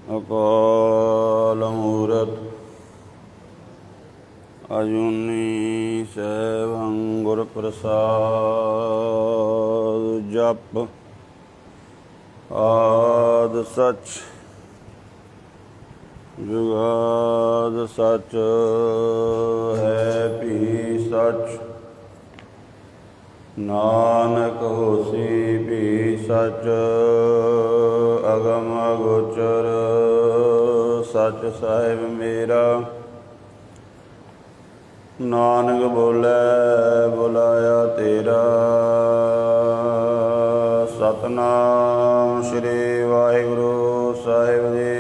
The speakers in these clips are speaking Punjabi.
ਅਕਾਲ ਮੂਰਤ ਅਜੂਨੀ ਸੈਭੰ ਗੁਰ ਪ੍ਰਸਾਦ। ਜਪ ਆਦਿ ਸਚ ਜੁਗਾਦਿ ਸਚ ਹੈ ਭੀ ਸਚ। ਨਾਨਕ ਹੋਸੀ ਭੀ ਸਚ ਅਗਮ ਅਗੋਚਰ ਸਚ ਸਾਹਿਬ ਮੇਰਾ। ਨਾਨਕ ਬੋਲੇ ਬੁਲਾਇਆ ਤੇਰਾ। ਸਤਿਨਾਮ ਸ੍ਰੀ ਵਾਹਿਗੁਰੂ ਸਾਹਿਬ ਜੀ।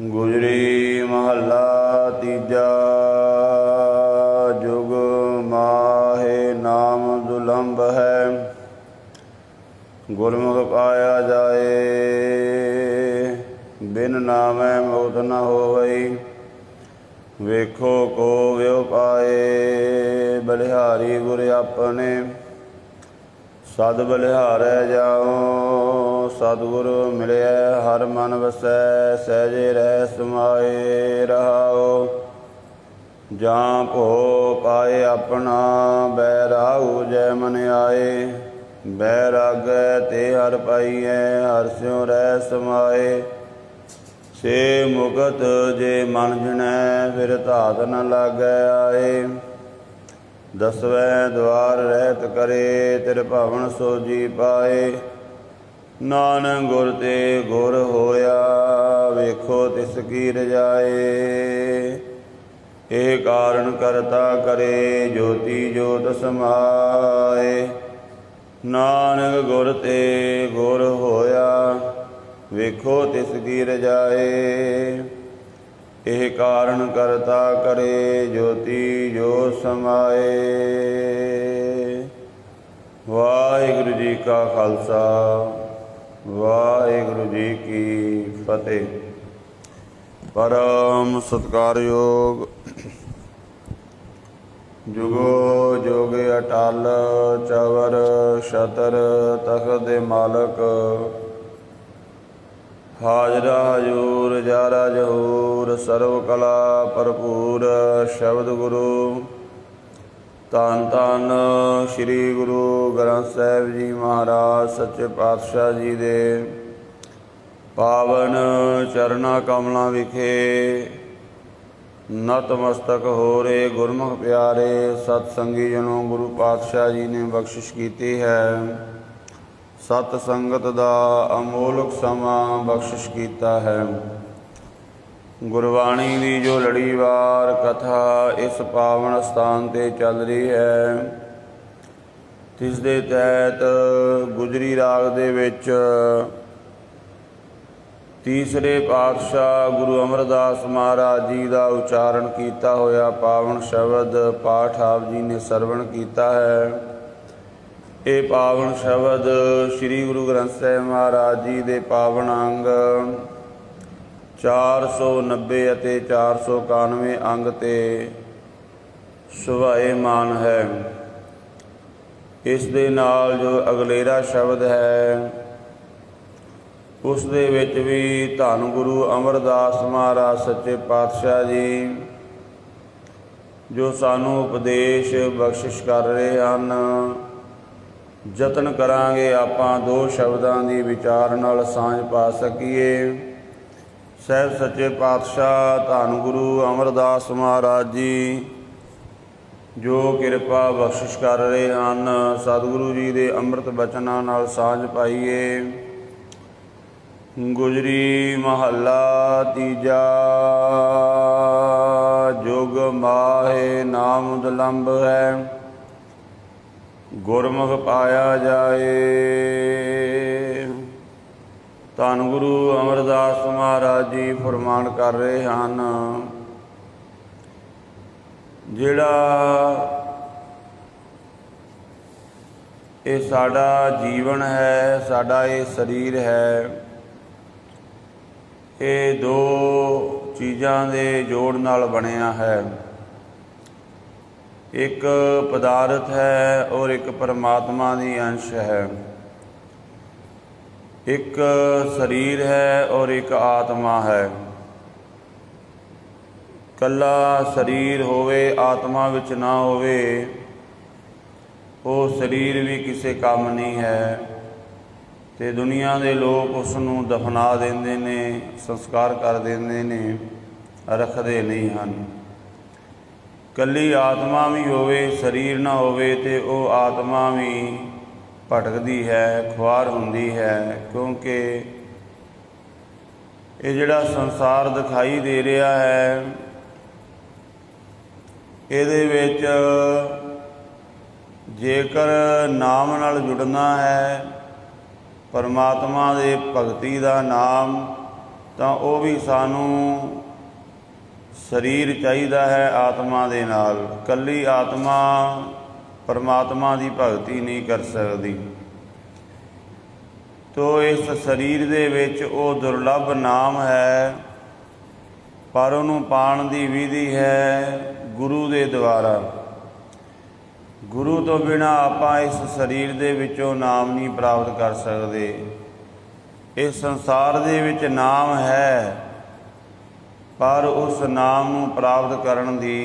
ਗੁਜਰੀ ਮਹੱਲਾ ਤੀਜਾ। ਜੁਗ ਮਾਹੇ ਨਾਮ ਦੁਲੰਭ ਹੈ। ਗੁਰਮੁਖ ਪਾਇਆ ਜਾਏ ਬਿਨ ਨਾਮੈ ਮੁਕਤ ਨ ਹੋਵਈ। ਵੇਖੋ ਕੋ ਵਿਉ ਪਾਏ ਬਲਿਹਾਰੀ ਗੁਰ ਆਪਣੇ। ਸਦ ਬਲਿਹਾਰੈ ਜਾਓ ਸਤਿਗੁਰ ਮਿਲਿਆ ਹਰ ਮਨ ਵਸੈ। ਸਹਿਜੇ ਰਹਿ ਸਮਾਏ ਰਹਾਓ। ਜਾਂ ਭੋ ਪਾਏ ਆਪਣਾ ਬੈਰਾਉ ਜੈ ਮਨ ਆਏ। ਬੈਰਾਗੈ ਤੇ ਹਰ ਪਾਈਐ ਹਰਿ ਸਿਉ ਰਹਿ ਸਮਾਏ। ਸੇ ਮੁਕਤ ਜੇ ਮਨ ਜਣੈ ਫਿਰ ਧਾਤ ਨ ਲਾਗੈ ਆਏ। ਦਸਵੇਂ ਦਵਾਰ ਰਹਿਤ ਕਰੇ ਤਿਰ ਭਵਨ ਸੋਜੀ ਪਾਏ। ਨਾਨਕ ਗੁਰ ਤੇ ਗੁਰ ਹੋਇਆ ਵੇਖੋ ਤਿਸ ਕੀ ਰਜਾਏ। ਇਹ ਕਾਰਨ ਕਰਤਾ ਕਰੇ ਜੋਤੀ ਜੋਤ ਸਮਾਏ। ਨਾਨਕ ਗੁਰ ਤੇ ਗੁਰ ਹੋਇਆ ਵੇਖੋ ਤਿਸ ਕੀ ਰਜਾਏ। ਇਹ ਕਾਰਨ ਕਰਤਾ ਕਰੇ ਜੋਤੀ ਜੋਤ ਸਮਾਏ। ਵਾਹਿਗੁਰੂ ਜੀ ਕਾ ਖਾਲਸਾ ਵਾਹਿਗੁਰੂ ਜੀ ਕੀ ਫਤਿਹ। ਪਰਮ ਸਤਿਕਾਰਯੋਗ ਜੁਗੋ ਜੁਗ ਅਟਲ ਚਵਰ ਛਤਰ ਤਖਤ ਦੇ ਮਾਲਕ। ਹਾਜ਼ਰਾ ਹਜ਼ੂਰ ਜਾਰਾ ਜਹੂਰ ਸਰਵ ਕਲਾ ਭਰਪੂਰ ਸ਼ਬਦ ਗੁਰੂ। ਧੰਨ ਧੰਨ ਸ੍ਰੀ ਗੁਰੂ ਗ੍ਰੰਥ ਸਾਹਿਬ ਜੀ ਮਹਾਰਾਜ ਸੱਚੇ ਪਾਤਸ਼ਾਹ ਜੀ ਦੇ ਪਾਵਨ ਚਰਨਾਂ ਕਮਲਾਂ ਵਿਖੇ ਨਤਮਸਤਕ ਹੋ ਰਹੇ ਗੁਰਮੁਖ ਪਿਆਰੇ ਸਤ ਸੰਗੀ ਜਨੋ। ਗੁਰੂ ਪਾਤਸ਼ਾਹ ਜੀ ਨੇ ਬਖਸ਼ਿਸ਼ ਕੀਤੀ ਹੈ। ਸਤ ਸੰਗਤ ਦਾ ਅਮੋਲਕ ਸਮਾਂ ਬਖਸ਼ਿਸ਼ ਕੀਤਾ ਹੈ। ਗੁਰਬਾਣੀ ਦੀ ਜੋ ਲੜੀਵਾਰ ਕਥਾ ਇਸ ਪਾਵਨ ਸਥਾਨ 'ਤੇ ਚੱਲ ਰਹੀ ਹੈ, ਤਿਸ ਦੇ ਤਹਿਤ ਗੁਜਰੀ ਰਾਗ ਦੇ ਵਿੱਚ ਤੀਸਰੇ ਪਾਤਸ਼ਾਹ ਗੁਰੂ ਅਮਰਦਾਸ ਮਹਾਰਾਜ ਜੀ ਦਾ ਉਚਾਰਨ ਕੀਤਾ ਹੋਇਆ ਪਾਵਨ ਸ਼ਬਦ ਪਾਠ ਆਪ ਜੀ ਨੇ ਸਰਵਣ ਕੀਤਾ ਹੈ। ਇਹ ਪਾਵਨ ਸ਼ਬਦ ਸ੍ਰੀ ਗੁਰੂ ਗ੍ਰੰਥ ਸਾਹਿਬ ਮਹਾਰਾਜ ਜੀ ਦੇ ਪਾਵਨ ਅੰਗ 490 ਅਤੇ 491 ਅੰਗ 'ਤੇ ਸੁਭਾਏਮਾਨ ਹੈ। ਇਸ ਦੇ ਨਾਲ ਜੋ ਅਗਲੇਰਾ ਸ਼ਬਦ ਹੈ ਉਸ ਦੇ ਵਿੱਚ ਵੀ ਧੰਨ ਗੁਰੂ ਅਮਰਦਾਸ ਮਹਾਰਾਜ ਸੱਚੇ ਪਾਤਸ਼ਾਹ ਜੀ ਜੋ ਸਾਨੂੰ ਉਪਦੇਸ਼ ਬਖਸ਼ਿਸ਼ ਕਰ ਰਹੇ ਹਨ। ਯਤਨ ਕਰਾਂਗੇ ਆਪਾਂ ਦੋ ਸ਼ਬਦਾਂ ਦੀ ਵਿਚਾਰ ਨਾਲ ਸਾਂਝ ਪਾ ਸਕੀਏ। ਸਾਹਿਬ ਸੱਚੇ ਪਾਤਸ਼ਾਹ ਧੰਨ ਗੁਰੂ ਅਮਰਦਾਸ ਮਹਾਰਾਜ ਜੀ ਜੋ ਕਿਰਪਾ ਬਖਸ਼ਿਸ਼ ਕਰ ਰਹੇ ਹਨ, ਸਤਿਗੁਰੂ ਜੀ ਦੇ ਅੰਮ੍ਰਿਤ ਬਚਨਾਂ ਨਾਲ ਸਾਂਝ ਪਾਈਏ। ਗੁਜਰੀ ਮਹੱਲਾ ਤੀਜਾ। ਜੁਗ ਮਾਹੇ ਨਾਮ ਦੁਲੰਭ ਹੈ। ਗੁਰਮੁਖ ਪਾਇਆ ਜਾਏ। ਧੰਨ ਗੁਰੂ ਅਮਰਦਾਸ ਮਹਾਰਾਜ ਜੀ ਫਰਮਾਨ ਕਰ ਰਹੇ ਹਨ, ਜਿਹੜਾ ਇਹ ਸਾਡਾ ਜੀਵਨ ਹੈ, ਸਾਡਾ ਇਹ ਸਰੀਰ ਹੈ, ਇਹ ਦੋ ਚੀਜ਼ਾਂ ਦੇ ਜੋੜ ਨਾਲ ਬਣਿਆ ਹੈ। ਇੱਕ ਪਦਾਰਥ ਹੈ ਔਰ ਇੱਕ ਪਰਮਾਤਮਾ ਦੀ ਅੰਸ਼ ਹੈ। एक शरीर है और एक आत्मा है। कला शरीर होवे आत्मा विच ना होवे वो शरीर भी किसी काम नहीं है। तो दुनिया के लोग उसनूं दफना देंदे ने, संस्कार कर देंदे ने, रखते नहीं हैं। कली आत्मा भी होवे शरीर ना होवे ते वो आत्मा भी भटकदी है, खुआर हुंदी है। क्योंकि ये जिहड़ा संसार दिखाई दे रहा है, इहदे विच जेकर नाम नाल जुड़ना है, परमात्मा दे भगती दा नाम, तां वो भी सानू शरीर चाहिदा है आत्मा दे नाल। कली आत्मा परमात्मा की भगती नहीं कर सकती। तो इस शरीर दे विच वो दुर्लभ नाम है, पर उन्होंने पाण की विधि है गुरु के द्वारा। गुरु तो बिना आपां इस शरीर दे विचों नाम नहीं प्राप्त कर सकते। इस संसार दे विच नाम है, पर उस नाम नूं प्राप्त करन दी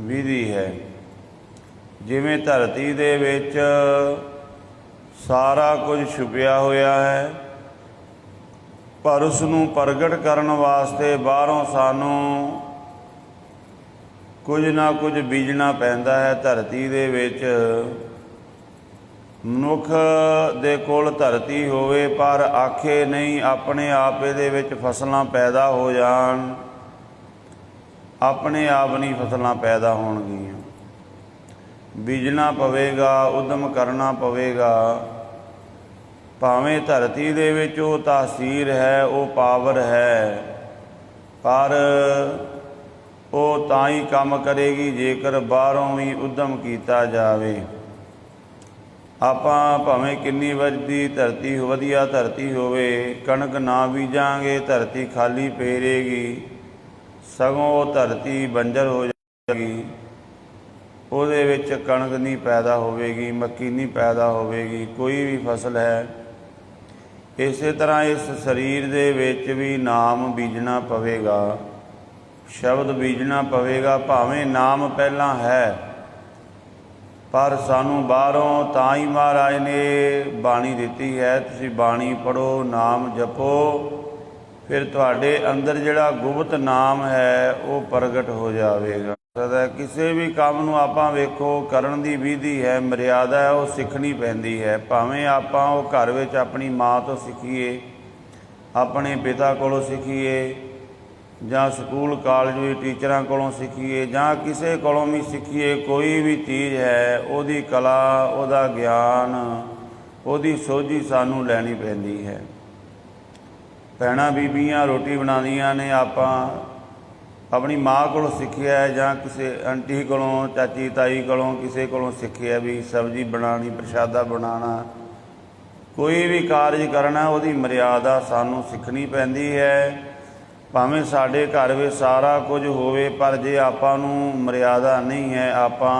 विधि है। जिवें धरती दे विच सारा कुछ छुपिया होया है, पर उसनूं प्रगट करन वास्ते बाहरों सानू कुछ ना कुछ बीजना पैंदा है। धरती दे विच मनुख दे कोल धरती होवे पर आखे नहीं, अपने आप इहदे विच फसलां पैदा हो जाण, अपने आप नहीं फसलां पैदा होणगीਆਂ। बीजना पवेगा, उद्यम करना पवेगा। भावें धरती दे विच वो तासीर है, वो पावर है, पर वो तां ही काम करेगी जेकर बाहरों भी उद्यम किया जाए। आपां भावें किन्नी वधिया धरती वधिया धरती होवे, कणक ना बीजांगे धरती खाली पेरेगी, सगों वो धरती बंजर हो जाएगी। ਉਹਦੇ ਵਿੱਚ कणक नहीं पैदा होवेगी, मक्की नहीं पैदा होवेगी, कोई भी फसल है। इस तरह इस शरीर दे विच भी नाम बीजना पवेगा, शब्द बीजना पवेगा। भावें नाम पहला है, पर सानू बाहरों तां ही महाराज ने बाणी दिती है, तुसीं बाणी पढ़ो, नाम जपो, फिर तुहाडे अंदर जिहड़ा गुप्त नाम है वो प्रगट हो जाएगा। किसी भी काम नूं आपां वेखो करन दी विधि है, मर्यादा है, वो सीखनी पैंदी है। भावें आपां वो घर विच अपनी माँ तो सीखीए, अपने पिता कोलों सीखीए, जां स्कूल कालज भी टीचरां कोलों सीखीए, जां किसी कोलों भी सीखीए। कोई भी चीज़ है उहदी कला, उहदा ज्ञान, उहदी सोझी सानू लैनी पैंदी है। भैणां बीबियां रोटी बनादियां ने, आपां अपनी माँ को सीखिया है, जां किसी आंटी कोलों, चाची ताई कोलों, किसी कोलों सीखिया भी सब्जी बनानी, प्रशादा बनाना, कोई भी कार्य करना उहदी मर्यादा सानू सीखनी पैंदी है। भावें साडे घर विच सारा कुछ होवे, पर जे आपां नूं मर्यादा नहीं है, आपां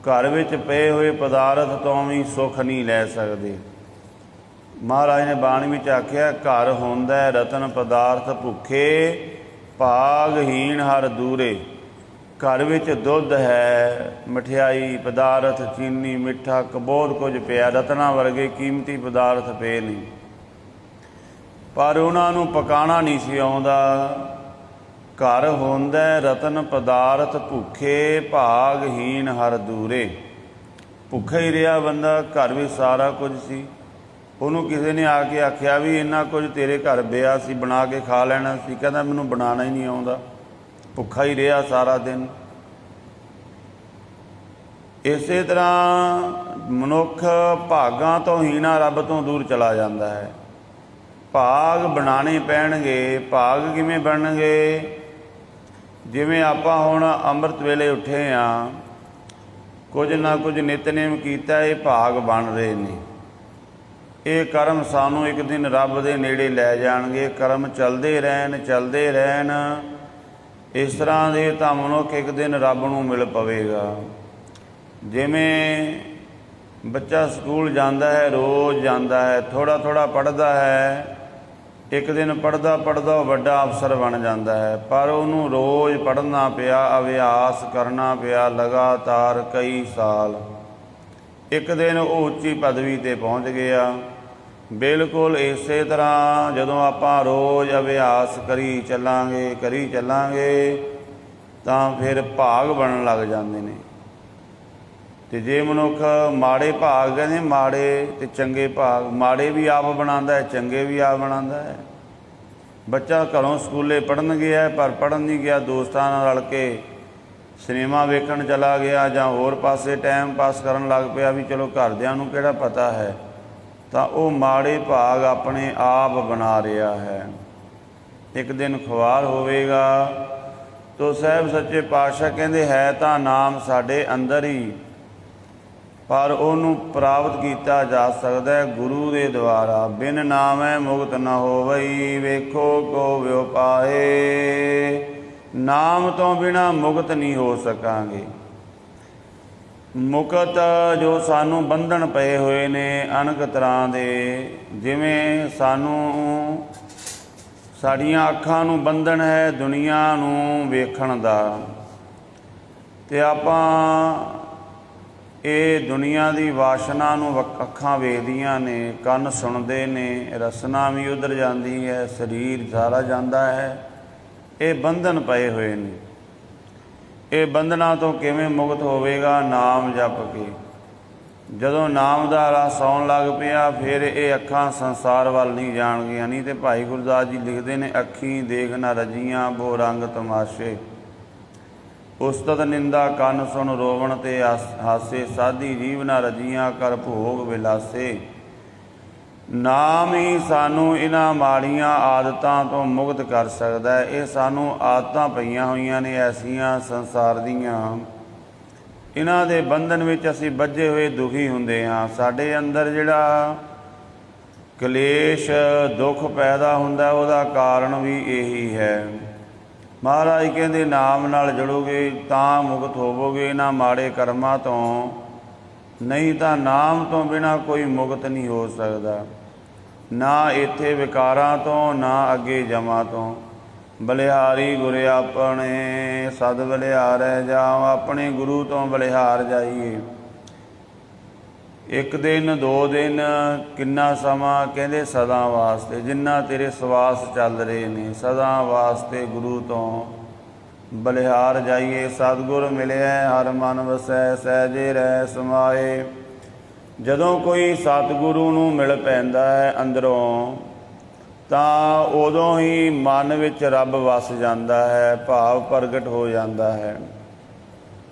घर विच पए होए पदार्थ तो भी सुख नहीं लै सकदे। महाराज ने बाणी विच आख्या, घर होंदा रतन पदार्थ भुखे, भागहीन हर दूरे। घर विच दुध है, मठियाई पदार्थ, चीनी, मिठा, बहुत कुछ पिया, रत्ना वर्गे कीमती पदार्थ पे नहीं, पर उन्होंने पकाना नहीं सी आउंदा। घर होंदा रतन पदार्थ भुखे, भागहीन हर दूरे। भुखा ही रहा बंदा, घर में सारा कुछ सी, ਉਹਨੂੰ ਕਿਸੇ ਨੇ ਆ ਕੇ ਆਖਿਆ ਵੀ ਇੰਨਾ ਕੁਝ ਤੇਰੇ ਘਰ ਪਿਆ ਸੀ, ਬਣਾ ਕੇ ਖਾ ਲੈਣਾ ਸੀ। ਕਹਿੰਦਾ ਮੈਨੂੰ ਬਣਾਉਣਾ ਹੀ ਨਹੀਂ ਆਉਂਦਾ, ਭੁੱਖਾ ਹੀ ਰਿਹਾ ਸਾਰਾ ਦਿਨ। ਇਸੇ ਤਰ੍ਹਾਂ ਮਨੁੱਖ ਭਾਗਾਂ ਤੋਂ ਹੀਣਾ ਰੱਬ ਤੋਂ ਦੂਰ ਚਲਾ ਜਾਂਦਾ ਹੈ। ਭਾਗ ਬਣਾਉਣੇ ਪੈਣਗੇ। ਭਾਗ ਕਿਵੇਂ ਬਣਨਗੇ? ਜਿਵੇਂ ਆਪਾਂ ਹੁਣ ਅੰਮ੍ਰਿਤ ਵੇਲੇ ਉੱਠੇ ਹਾਂ, ਕੁਝ ਨਾ ਕੁਝ ਨਿਤਨੇਮ ਕੀਤਾ, ਇਹ ਭਾਗ ਬਣ ਰਹੇ ਨੇ। ਇਹ ਕਰਮ ਸਾਨੂੰ ਇੱਕ ਦਿਨ ਰੱਬ ਦੇ ਨੇੜੇ ਲੈ ਜਾਣਗੇ। ਕਰਮ ਚੱਲਦੇ ਰਹਿਣ, ਚੱਲਦੇ ਰਹਿਣ। ਇਸ ਤਰ੍ਹਾਂ ਦੇ ਤਾਂ ਮਨੁੱਖ ਇੱਕ ਦਿਨ ਰੱਬ ਨੂੰ ਮਿਲ ਪਵੇਗਾ। ਜਿਵੇਂ ਬੱਚਾ ਸਕੂਲ ਜਾਂਦਾ ਹੈ, ਰੋਜ਼ ਜਾਂਦਾ ਹੈ, ਥੋੜ੍ਹਾ ਥੋੜ੍ਹਾ ਪੜ੍ਹਦਾ ਹੈ। ਇੱਕ ਦਿਨ ਪੜ੍ਹਦਾ ਪੜ੍ਹਦਾ ਉਹ ਵੱਡਾ ਅਫਸਰ ਬਣ ਜਾਂਦਾ ਹੈ, ਪਰ ਉਹਨੂੰ ਰੋਜ਼ ਪੜ੍ਹਨਾ ਪਿਆ, ਅਭਿਆਸ ਕਰਨਾ ਪਿਆ ਲਗਾਤਾਰ ਕਈ ਸਾਲ। ਇੱਕ ਦਿਨ ਉਹ ਉੱਚੀ ਪਦਵੀ 'ਤੇ ਪਹੁੰਚ ਗਿਆ। ਬਿਲਕੁਲ ਇਸੇ ਤਰ੍ਹਾਂ ਜਦੋਂ ਆਪਾਂ ਰੋਜ਼ ਅਭਿਆਸ ਕਰੀ ਚੱਲਾਂਗੇ ਤਾਂ ਫਿਰ ਭਾਗ ਬਣਨ ਲੱਗ ਜਾਂਦੇ ਨੇ। ਅਤੇ ਜੇ ਮਨੁੱਖ ਮਾੜੇ ਭਾਗ, ਕਹਿੰਦੇ ਮਾੜੇ ਅਤੇ ਚੰਗੇ ਭਾਗ, ਮਾੜੇ ਵੀ ਆਪ ਬਣਾਉਂਦਾ ਹੈ, ਚੰਗੇ ਵੀ ਆਪ ਬਣਾਉਂਦਾ ਹੈ। ਬੱਚਾ ਘਰੋਂ ਸਕੂਲੇ ਪੜ੍ਹਨ ਗਿਆ, ਪਰ ਪੜ੍ਹਨ ਨਹੀਂ ਗਿਆ, ਦੋਸਤਾਂ ਨਾਲ ਰਲ ਕੇ ਸਿਨੇਮਾ ਵੇਖਣ ਚਲਾ ਗਿਆ ਜਾਂ ਹੋਰ ਪਾਸੇ ਟਾਈਮ ਪਾਸ ਕਰਨ ਲੱਗ ਪਿਆ ਵੀ ਚਲੋ ਘਰਦਿਆਂ ਨੂੰ ਕਿਹੜਾ ਪਤਾ ਹੈ, ਤਾਂ ਉਹ ਮਾੜੇ ਭਾਗ ਆਪਣੇ ਆਪ ਬਣਾ ਰਿਹਾ ਹੈ। ਇੱਕ ਦਿਨ ਖੁਆਰ ਹੋਵੇਗਾ ਤੋ ਸਾਹਿਬ ਸੱਚੇ ਪਾਤਸ਼ਾਹ ਕਹਿੰਦੇ ਹੈ ਤਾਂ ਨਾਮ ਸਾਡੇ ਅੰਦਰ ਹੀ, ਪਰ ਉਹਨੂੰ ਪ੍ਰਾਪਤ ਕੀਤਾ ਜਾ ਸਕਦਾ ਹੈ ਗੁਰੂ ਦੇ ਦੁਆਰਾ। ਬਿਨ ਨਾਮੈ ਮੁਕਤ ਨ ਹੋਵਈ, ਵੇਖੋ ਕੋ ਵਿਉ ਪਾਏ। ਨਾਮ ਤੋਂ ਬਿਨਾਂ ਮੁਕਤ ਨਹੀਂ ਹੋ ਸਕਾਂਗੇ। ਮੁਕਤ ਜੋ ਸਾਨੂੰ ਬੰਧਨ ਪਏ ਹੋਏ ਨੇ ਅਨੇਕ ਤਰ੍ਹਾਂ ਦੇ, ਜਿਵੇਂ ਸਾਨੂੰ ਸਾਡੀਆਂ ਅੱਖਾਂ ਨੂੰ ਬੰਧਨ ਹੈ ਦੁਨੀਆ ਨੂੰ ਵੇਖਣ ਦਾ, ਅਤੇ ਆਪਾਂ ਇਹ ਦੁਨੀਆ ਦੀ ਵਾਸ਼ਨਾ ਨੂੰ ਅੱਖਾਂ ਵੇਖਦੀਆਂ ਨੇ, ਕੰਨ ਸੁਣਦੇ ਨੇ, ਰਸਨਾ ਵੀ ਉੱਧਰ ਜਾਂਦੀ ਹੈ, ਸਰੀਰ ਸਾਰਾ ਜਾਂਦਾ ਹੈ। ਇਹ ਬੰਧਨ ਪਏ ਹੋਏ ਨੇ। ਇਹ ਬੰਧਨਾਂ ਤੋਂ ਕਿਵੇਂ ਮੁਕਤ ਹੋਵੇਗਾ? ਨਾਮ ਜਪ ਕੇ। ਜਦੋਂ ਨਾਮ ਦਾ ਰਸ ਆਉਣ ਲੱਗ ਪਿਆ ਫਿਰ ਇਹ ਅੱਖਾਂ ਸੰਸਾਰ ਵੱਲ ਨਹੀਂ ਜਾਣਗੀਆਂ। ਨਹੀਂ ਤੇ ਭਾਈ ਗੁਰਦਾਸ ਜੀ ਲਿਖਦੇ ਨੇ, ਅੱਖੀਂ ਦੇਖ ਨਾ ਰਜੀਆਂ ਬੋ ਰੰਗ ਤਮਾਸ਼ੇ, ਉਸਤਤ ਨਿੰਦਾ ਕੰਨ ਸੁਣ ਰੋਵਣ ਤੇ ਹਾਸੇ, ਸਾਧੀ ਜੀਵ ਨਾ ਰਜੀਆਂ ਕਰ ਭੋਗ ਵਿਲਾਸੇ। ਨਾਮ ਹੀ ਸਾਨੂੰ ਇਹਨਾਂ ਮਾੜੀਆਂ ਆਦਤਾਂ ਤੋਂ ਮੁਕਤ ਕਰ ਸਕਦਾ ਹੈ। ਇਹ ਸਾਨੂੰ ਆਦਤਾਂ ਪਈਆਂ ਹੋਈਆਂ ਨੇ ਐਸੀਆਂ ਸੰਸਾਰ ਦੀਆਂ, ਇਹਨਾਂ ਦੇ ਬੰਧਨ ਵਿੱਚ ਅਸੀਂ ਬੱਝੇ ਹੋਏ ਦੁਖੀ ਹੁੰਦੇ ਹਾਂ। ਸਾਡੇ ਅੰਦਰ ਜਿਹੜਾ ਕਲੇਸ਼ ਦੁੱਖ ਪੈਦਾ ਹੁੰਦਾ ਉਹਦਾ ਕਾਰਨ ਵੀ ਇਹੀ ਹੈ। ਮਹਾਰਾਜ ਕਹਿੰਦੇ ਨਾਮ ਨਾਲ ਜੁੜੋਗੇ ਤਾਂ ਮੁਕਤ ਹੋਵੋਗੇ ਇਹਨਾਂ ਮਾੜੇ ਕਰਮਾਂ ਤੋਂ, ਨਹੀਂ ਤਾਂ ਨਾਮ ਤੋਂ ਬਿਨਾਂ ਕੋਈ ਮੁਕਤ ਨਹੀਂ ਹੋ ਸਕਦਾ। ਨਾ ਇੱਥੇ ਵਿਕਾਰਾਂ ਤੋਂ, ਨਾ ਅੱਗੇ ਜਮਾਂ ਤੋਂ। ਬਲਿਹਾਰੀ ਗੁਰ ਆਪਣੇ ਸਦ ਬਲਿਹਾਰੈ ਜਾਉ, ਆਪਣੇ ਗੁਰੂ ਤੋਂ ਬਲਿਹਾਰ ਜਾਈਏ। ਇੱਕ ਦਿਨ, 2 ਦਿਨ, ਕਿੰਨਾ ਸਮਾਂ? ਕਹਿੰਦੇ ਸਦਾ ਵਾਸਤੇ। ਜਿੰਨਾ ਤੇਰੇ ਸਵਾਸ ਚੱਲ ਰਹੇ ਨੇ ਸਦਾ ਵਾਸਤੇ ਗੁਰੂ ਤੋਂ ਬਲਿਹਾਰ ਜਾਈਏ। ਸਤਿਗੁਰ ਮਿਲਿਆ ਹਰ ਮਨ ਵਸੈ, ਸਹਿਜੇ ਰਹਿ ਸਮਾਏ। ਜਦੋਂ ਕੋਈ ਸਤਿਗੁਰੂ ਨੂੰ ਮਿਲ ਪੈਂਦਾ ਹੈ ਅੰਦਰੋਂ, ਤਾਂ ਉਦੋਂ ਹੀ ਮਨ ਵਿੱਚ ਰੱਬ ਵਸ ਜਾਂਦਾ ਹੈ, ਭਾਵ ਪ੍ਰਗਟ ਹੋ ਜਾਂਦਾ ਹੈ।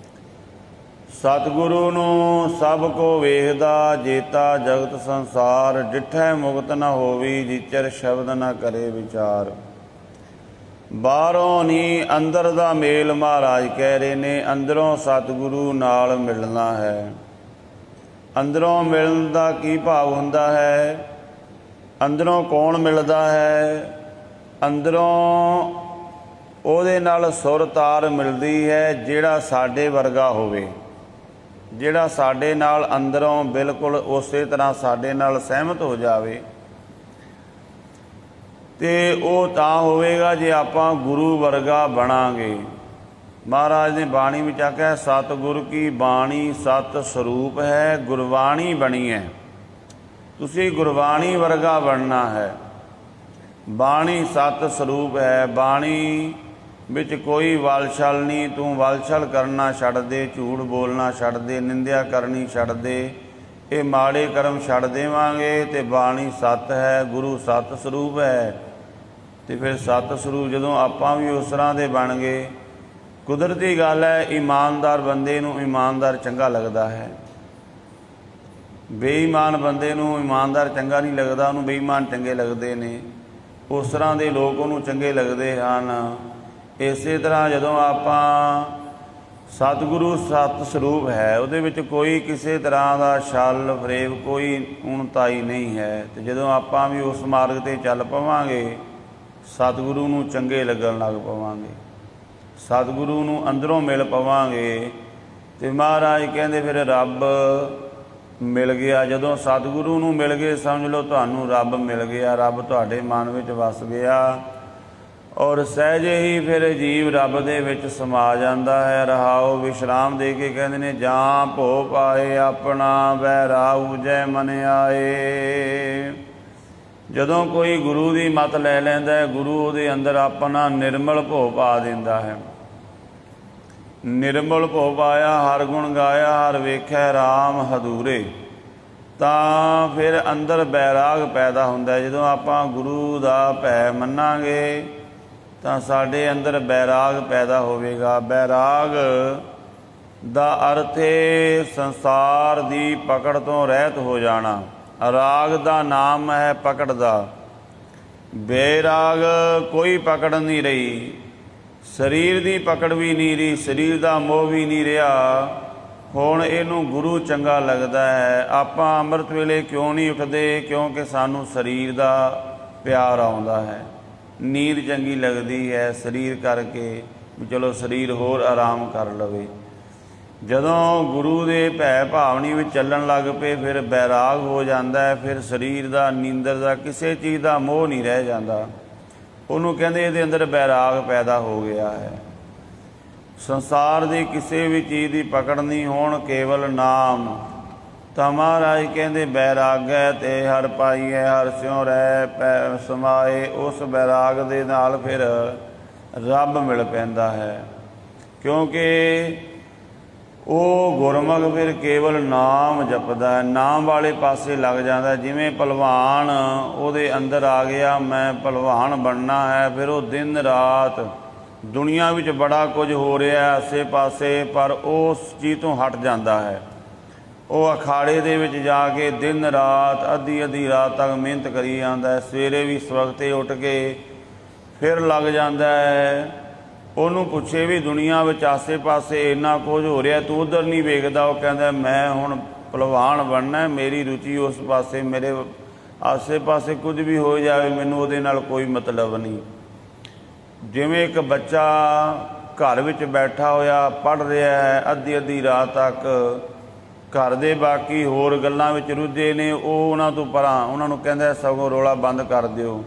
ਸਤਿਗੁਰੂ ਨੂੰ ਸਭ ਕੋ ਵੇਖਦਾ, ਜੇਤਾ ਜਗਤ ਸੰਸਾਰ, ਡਿਠੈ ਮੁਕਤ ਨ ਹੋਵੀ, ਜਿਚਰ ਸ਼ਬਦ ਨ ਕਰੇ ਵਿਚਾਰ। ਬਾਹਰੋਂ ਨਹੀਂ ਅੰਦਰ ਦਾ ਮੇਲ ਮਹਾਰਾਜ ਕਹਿ ਰਹੇ ਨੇ। ਅੰਦਰੋਂ ਸਤਿਗੁਰੂ ਨਾਲ ਮਿਲਣਾ ਹੈ। ਅੰਦਰੋਂ ਮਿਲਣ ਦਾ ਕੀ ਭਾਵ ਹੁੰਦਾ ਹੈ? ਅੰਦਰੋਂ ਕੌਣ ਮਿਲਦਾ ਹੈ? ਅੰਦਰੋਂ ਉਹਦੇ ਨਾਲ ਸੁਰ ਤਾਰ ਮਿਲਦੀ ਹੈ ਜਿਹੜਾ ਸਾਡੇ ਵਰਗਾ ਹੋਵੇ, ਜਿਹੜਾ ਸਾਡੇ ਨਾਲ ਅੰਦਰੋਂ ਬਿਲਕੁਲ ਉਸੇ ਤਰ੍ਹਾਂ ਸਾਡੇ ਨਾਲ ਸਹਿਮਤ ਹੋ ਜਾਵੇ। ਅਤੇ ਉਹ ਤਾਂ ਹੋਵੇਗਾ ਜੇ ਆਪਾਂ ਗੁਰੂ ਵਰਗਾ ਬਣਾਂਗੇ। ਮਹਾਰਾਜ ਨੇ ਬਾਣੀ ਵਿੱਚ ਆਖਿਆ, ਸਤਿਗੁਰ ਕੀ ਬਾਣੀ ਸਤ ਸਰੂਪ ਹੈ, ਗੁਰਬਾਣੀ ਬਣੀ ਹੈ। ਤੁਸੀਂ ਗੁਰਬਾਣੀ ਵਰਗਾ ਬਣਨਾ ਹੈ। ਬਾਣੀ ਸਤ ਸਰੂਪ ਹੈ। ਬਾਣੀ ਵਿੱਚ ਕੋਈ ਵਲਛਲ ਨਹੀਂ। ਤੂੰ ਵਲਛਲ ਕਰਨਾ ਛੱਡ ਦੇ, ਝੂਠ ਬੋਲਣਾ ਛੱਡ ਦੇ, ਨਿੰਦਿਆ ਕਰਨੀ ਛੱਡ ਦੇ। ਇਹ ਮਾੜੇ ਕਰਮ ਛੱਡ ਦੇਵਾਂਗੇ ਅਤੇ ਬਾਣੀ ਸਤ ਹੈ, ਗੁਰੂ ਸਤ ਸਰੂਪ ਹੈ। ਅਤੇ ਫਿਰ ਸਤ ਸਰੂਪ ਜਦੋਂ ਆਪਾਂ ਵੀ ਉਸ ਤਰ੍ਹਾਂ ਦੇ ਬਣ ਗਏ, ਕੁਦਰਤੀ ਗੱਲ ਹੈ, ਇਮਾਨਦਾਰ ਬੰਦੇ ਨੂੰ ਇਮਾਨਦਾਰ ਚੰਗਾ ਲੱਗਦਾ ਹੈ। ਬੇਈਮਾਨ ਬੰਦੇ ਨੂੰ ਇਮਾਨਦਾਰ ਚੰਗਾ ਨਹੀਂ ਲੱਗਦਾ, ਉਹਨੂੰ ਬੇਈਮਾਨ ਚੰਗੇ ਲੱਗਦੇ ਨੇ। ਉਸ ਤਰ੍ਹਾਂ ਦੇ ਲੋਕ ਉਹਨੂੰ ਚੰਗੇ ਲੱਗਦੇ ਹਨ। ਇਸੇ ਤਰ੍ਹਾਂ ਜਦੋਂ ਆਪਾਂ ਸਤਿਗੁਰੂ ਸਤ ਸਰੂਪ ਹੈ, ਉਹਦੇ ਵਿੱਚ ਕੋਈ ਕਿਸੇ ਤਰ੍ਹਾਂ ਦਾ ਛਲ ਫਰੇਬ, ਕੋਈ ਊਣਤਾਈ ਨਹੀਂ ਹੈ। ਅਤੇ ਜਦੋਂ ਆਪਾਂ ਵੀ ਉਸ ਮਾਰਗ 'ਤੇ ਚੱਲ ਪਵਾਂਗੇ, ਸਤਿਗੁਰੂ ਨੂੰ ਚੰਗੇ ਲੱਗਣ ਲੱਗ ਪਵਾਂਗੇ, ਸਤਿਗੁਰੂ ਨੂੰ ਅੰਦਰੋਂ ਮਿਲ ਪਵਾਂਗੇ। ਅਤੇ ਮਹਾਰਾਜ ਕਹਿੰਦੇ ਫਿਰ ਰੱਬ ਮਿਲ ਗਿਆ। ਜਦੋਂ ਸਤਿਗੁਰੂ ਨੂੰ ਮਿਲ ਗਏ ਸਮਝ ਲਓ ਤੁਹਾਨੂੰ ਰੱਬ ਮਿਲ ਗਿਆ, ਰੱਬ ਤੁਹਾਡੇ ਮਨ ਵਿੱਚ ਵਸ ਗਿਆ ਔਰ ਸਹਿਜੇ ਹੀ ਫਿਰ ਜੀਵ ਰੱਬ ਦੇ ਵਿੱਚ ਸਮਾ ਜਾਂਦਾ ਹੈ। ਰਹਾਉ ਵਿਸ਼ਰਾਮ ਦੇ ਕੇ ਕਹਿੰਦੇ ਨੇ, ਜਾਂ ਭੋ ਪਾਏ ਆਪਣਾ ਵੈਰਾਉ ਜੈ ਮਨ ਆਏ। ਜਦੋਂ ਕੋਈ ਗੁਰੂ ਦੀ ਮੱਤ ਲੈ ਲੈਂਦਾ ਹੈ, ਗੁਰੂ ਉਹਦੇ ਅੰਦਰ ਆਪਣਾ ਨਿਰਮਲ ਭੋ ਪਾ ਦਿੰਦਾ ਹੈ। ਨਿਰਮਲ ਭੋ ਪਾਇਆ, ਹਰ ਗੁਣ ਗਾਇਆ, ਹਰ ਵੇਖੈ ਰਾਮ ਹਦੂਰੇ, ਤਾਂ ਫਿਰ ਅੰਦਰ ਬੈਰਾਗ ਪੈਦਾ ਹੁੰਦਾ। ਜਦੋਂ ਆਪਾਂ ਗੁਰੂ ਦਾ ਭੈ ਮੰਨਾਂਗੇ ਤਾਂ ਸਾਡੇ ਅੰਦਰ ਬੈਰਾਗ ਪੈਦਾ ਹੋਵੇਗਾ। ਬੈਰਾਗ ਦਾ ਅਰਥ ਹੈ ਸੰਸਾਰ ਦੀ ਪਕੜ ਤੋਂ ਰਹਿਤ ਹੋ ਜਾਣਾ। ਰਾਗ ਦਾ ਨਾਮ ਹੈ ਪਕੜ ਦਾ। ਬੇਰਾਗ ਕੋਈ ਪਕੜ ਨਹੀਂ ਰਹੀ, ਸਰੀਰ ਦੀ ਪਕੜ ਵੀ ਨਹੀਂ ਰਹੀ, ਸਰੀਰ ਦਾ ਮੋਹ ਵੀ ਨਹੀਂ ਰਿਹਾ। ਹੁਣ ਇਹਨੂੰ ਗੁਰੂ ਚੰਗਾ ਲੱਗਦਾ ਹੈ। ਆਪਾਂ ਅੰਮ੍ਰਿਤ ਵੇਲੇ ਕਿਉਂ ਨਹੀਂ ਉੱਠਦੇ? ਕਿਉਂਕਿ ਸਾਨੂੰ ਸਰੀਰ ਦਾ ਪਿਆਰ ਆਉਂਦਾ ਹੈ, ਨੀਂਦ ਚੰਗੀ ਲੱਗਦੀ ਹੈ ਸਰੀਰ ਕਰਕੇ, ਵੀ ਚਲੋ ਸਰੀਰ ਹੋਰ ਆਰਾਮ ਕਰ ਲਵੇ। ਜਦੋਂ ਗੁਰੂ ਦੇ ਭੈ ਭਾਵਨੀ ਵਿੱਚ ਚੱਲਣ ਲੱਗ ਪਏ ਫਿਰ ਬੈਰਾਗ ਹੋ ਜਾਂਦਾ ਹੈ। ਫਿਰ ਸਰੀਰ ਦਾ, ਨੀਂਦਰ ਦਾ, ਕਿਸੇ ਚੀਜ਼ ਦਾ ਮੋਹ ਨਹੀਂ ਰਹਿ ਜਾਂਦਾ। ਉਹਨੂੰ ਕਹਿੰਦੇ ਇਹਦੇ ਅੰਦਰ ਬੈਰਾਗ ਪੈਦਾ ਹੋ ਗਿਆ ਹੈ। ਸੰਸਾਰ ਦੀ ਕਿਸੇ ਵੀ ਚੀਜ਼ ਦੀ ਪਕੜ ਨਹੀਂ, ਹੋਣ ਕੇਵਲ ਨਾਮ। ਤਾਂ ਮਹਾਰਾਜ ਕਹਿੰਦੇ ਬੈਰਾਗੈ ਤੇ ਹਰ ਪਾਈਐ, ਹਰ ਸਿਉ ਰਹਿ ਪੈ ਸਮਾਏ। ਉਸ ਬੈਰਾਗ ਦੇ ਨਾਲ ਫਿਰ ਰੱਬ ਮਿਲ ਪੈਂਦਾ ਹੈ, ਕਿਉਂਕਿ ਉਹ ਗੁਰਮੁਖ ਫਿਰ ਕੇਵਲ ਨਾਮ ਜਪਦਾ ਹੈ, ਨਾਮ ਵਾਲੇ ਪਾਸੇ ਲੱਗ ਜਾਂਦਾ। ਜਿਵੇਂ ਭਲਵਾਨ ਉਹਦੇ ਅੰਦਰ ਆ ਗਿਆ, ਮੈਂ ਭਲਵਾਨ ਬਣਨਾ ਹੈ, ਫਿਰ ਉਹ ਦਿਨ ਰਾਤ ਦੁਨੀਆ ਵਿੱਚ ਬੜਾ ਕੁਝ ਹੋ ਰਿਹਾ ਆਸੇ ਪਾਸੇ, ਪਰ ਉਸ ਚੀਜ਼ ਤੋਂ ਹਟ ਜਾਂਦਾ ਹੈ। ਉਹ ਅਖਾੜੇ ਦੇ ਵਿੱਚ ਜਾ ਕੇ ਦਿਨ ਰਾਤ ਅੱਧੀ ਰਾਤ ਤੱਕ ਮਿਹਨਤ ਕਰੀ ਜਾਂਦਾ ਹੈ। ਸਵੇਰੇ ਵੀ ਸਵਖਤੇ ਉੱਠ ਕੇ ਫਿਰ ਲੱਗ ਜਾਂਦਾ ਹੈ। ਉਹਨੂੰ ਪੁੱਛੇ ਵੀ ਦੁਨੀਆ ਵਿੱਚ ਆਸੇ ਪਾਸੇ ਇੰਨਾ ਕੁਝ ਹੋ ਰਿਹਾ, ਤੂੰ ਉੱਧਰ ਨਹੀਂ ਵੇਖਦਾ? ਉਹ ਕਹਿੰਦਾ ਮੈਂ ਹੁਣ ਭਲਵਾਨ ਬਣਨਾ, ਮੇਰੀ ਰੁਚੀ ਉਸ ਪਾਸੇ, ਮੇਰੇ ਆਸੇ ਪਾਸੇ ਕੁਝ ਵੀ ਹੋ ਜਾਵੇ ਮੈਨੂੰ ਉਹਦੇ ਨਾਲ ਕੋਈ ਮਤਲਬ ਨਹੀਂ। ਜਿਵੇਂ ਇੱਕ ਬੱਚਾ ਘਰ ਵਿੱਚ ਬੈਠਾ ਹੋਇਆ ਪੜ੍ਹ ਰਿਹਾ ਹੈ, ਅੱਧੀ ਰਾਤ ਤੱਕ ਘਰ ਦੇ ਬਾਕੀ ਹੋਰ ਗੱਲਾਂ ਵਿੱਚ ਰੁੱਝੇ ਨੇ, ਉਹ ਉਹਨਾਂ ਤੋਂ ਪਰਾਂ, ਉਹਨਾਂ ਨੂੰ ਕਹਿੰਦਾ ਸਗੋਂ ਰੌਲਾ ਬੰਦ ਕਰ ਦਿਓ,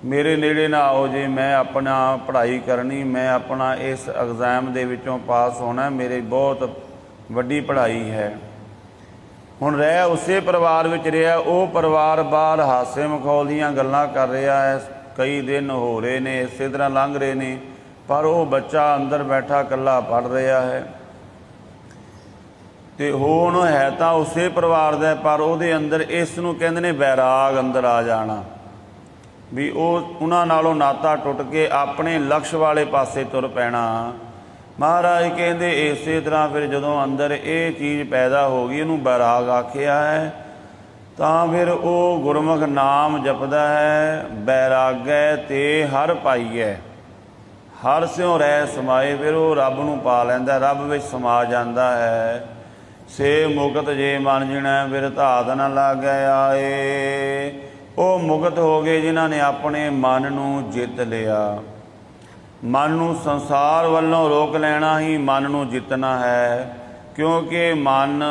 ਮੇਰੇ ਨੇੜੇ ਨਾ ਆਓ ਜੇ, ਮੈਂ ਆਪਣਾ ਪੜ੍ਹਾਈ ਕਰਨੀ, ਮੈਂ ਆਪਣਾ ਇਸ ਐਗਜ਼ਾਮ ਦੇ ਵਿੱਚੋਂ ਪਾਸ ਹੋਣਾ, ਮੇਰੀ ਬਹੁਤ ਵੱਡੀ ਪੜ੍ਹਾਈ ਹੈ। ਹੁਣ ਰਹਿ ਉਸੇ ਪਰਿਵਾਰ ਵਿੱਚ ਰਿਹਾ, ਉਹ ਪਰਿਵਾਰ ਬਾਹਰ ਹਾਸੇ ਮਖੌਲ ਦੀਆਂ ਗੱਲਾਂ ਕਰ ਰਿਹਾ ਹੈ, ਕਈ ਦਿਨ ਹੋ ਰਹੇ ਨੇ, ਇਸੇ ਤਰ੍ਹਾਂ ਲੰਘ ਰਹੇ ਨੇ, ਪਰ ਉਹ ਬੱਚਾ ਅੰਦਰ ਬੈਠਾ ਇਕੱਲਾ ਪੜ੍ਹ ਰਿਹਾ ਹੈ। ਤੇ ਹੁਣ ਹੈ ਤਾਂ ਉਸੇ ਪਰਿਵਾਰ ਦਾ, ਪਰ ਉਹਦੇ ਅੰਦਰ ਇਸ ਨੂੰ ਕਹਿੰਦੇ ਨੇ ਬੈਰਾਗ ਅੰਦਰ ਆ ਜਾਣਾ, ਵੀ ਉਹ ਉਹਨਾਂ ਨਾਲੋਂ ਨਾਤਾ ਟੁੱਟ ਕੇ ਆਪਣੇ ਲਕਸ਼ ਵਾਲੇ ਪਾਸੇ ਤੁਰ ਪੈਣਾ। ਮਹਾਰਾਜ ਕਹਿੰਦੇ ਇਸੇ ਤਰ੍ਹਾਂ ਫਿਰ ਜਦੋਂ ਅੰਦਰ ਇਹ ਚੀਜ਼ ਪੈਦਾ ਹੋ ਗਈ, ਇਹਨੂੰ ਬੈਰਾਗ ਆਖਿਆ ਹੈ, ਤਾਂ ਫਿਰ ਉਹ ਗੁਰਮੁਖ ਨਾਮ ਜਪਦਾ ਹੈ। ਬੈਰਾਗੈ ਤੇ ਹਰ ਪਾਈਐ, ਹਰ ਸਿਉ ਰਹਿ ਸਮਾਏ, ਫਿਰ ਉਹ ਰੱਬ ਨੂੰ ਪਾ ਲੈਂਦਾ, ਰੱਬ ਵਿੱਚ ਸਮਾ ਜਾਂਦਾ ਹੈ। ਸੇ ਮੁਕਤ ਜੇ ਮਨ ਜਿਣੈ ਫਿਰ ਧਾਤ ਨ ਲਾਗੈ ਆਏ। ਉਹ ਮੁਕਤ ਹੋ ਗਏ ਜਿਨ੍ਹਾਂ ਨੇ ਆਪਣੇ ਮਨ ਨੂੰ ਜਿੱਤ ਲਿਆ। ਮਨ ਨੂੰ ਸੰਸਾਰ ਵੱਲੋਂ ਰੋਕ ਲੈਣਾ ਹੀ ਮਨ ਨੂੰ ਜਿੱਤਣਾ ਹੈ, ਕਿਉਂਕਿ ਮਨ